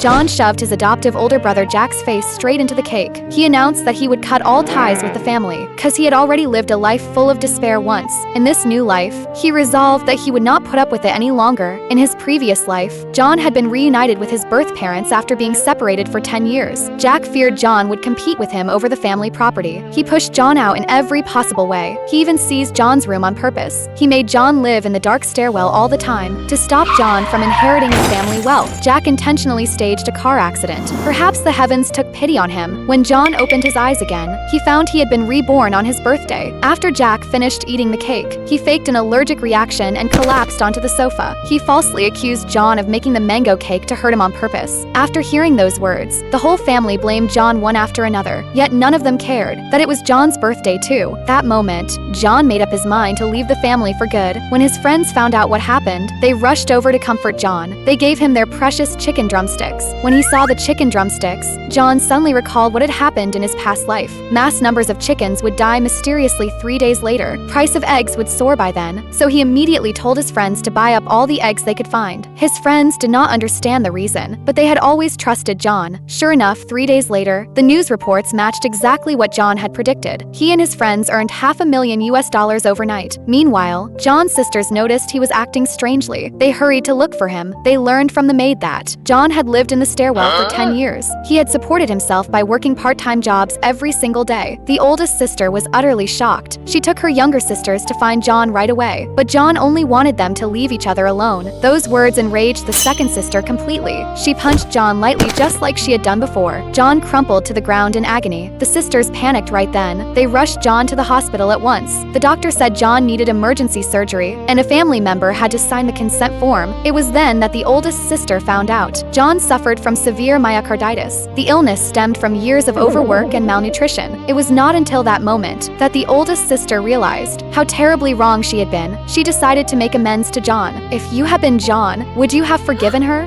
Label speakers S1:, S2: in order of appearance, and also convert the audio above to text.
S1: John shoved his adoptive older brother Jack's face straight into the cake. He announced that he would cut all ties with the family, cause he had already lived a life full of despair once. In this new life, he resolved that he would not put up with it any longer. In his previous life, John had been reunited with his birth parents after being separated for 10 years. Jack feared John would compete with him over the family property. He pushed John out in every possible way. He even seized John's room on purpose. He made John live in the dark stairwell all the time to stop John from inheriting the family wealth. Jack intentionally staged a car accident. Perhaps the heavens took pity on him. When John opened his eyes again, he found he had been reborn on his birthday. After Jack finished eating the cake, he faked an allergic reaction and collapsed onto the sofa. He falsely accused John of making the mango cake to hurt him on purpose. After hearing those words, the whole family blamed John one after another, yet none of them cared that it was John's birthday too. That moment, John made up his mind to leave the family for good. When his friends found out what happened, they rushed over to comfort John. They gave him their precious chicken drumsticks. When he saw the chicken drumsticks, John suddenly recalled what had happened in his past life. Mass numbers of chickens would die mysteriously 3 days later. Price of eggs would soar by then, so he immediately told his friends to buy up all the eggs they could find. His friends did not understand the reason, but they had always trusted John. Sure enough, 3 days later, the news reports matched exactly what John had predicted. He and his friends earned $500,000 overnight. Meanwhile, John's sisters noticed he was acting strangely. They hurried to look for him. They learned from the maid that John had lived in the stairwell for 10 years. He had supported himself by working part-time jobs every single day. The oldest sister was utterly shocked. She took her younger sisters to find John right away, but John only wanted them to leave each other alone. Those words enraged the second sister completely. She punched John lightly just like she had done before. John crumpled to the ground in agony. The sisters panicked right then. They rushed John to the hospital at once. The doctor said John needed emergency surgery, and a family member had to sign the consent form. It was then that the oldest sister found out. John suffered from severe myocarditis. The illness stemmed from years of overwork and malnutrition. It was not until that moment that the oldest sister realized how terribly wrong she had been. She decided to make amends to John. If you had been John, would you have forgiven her?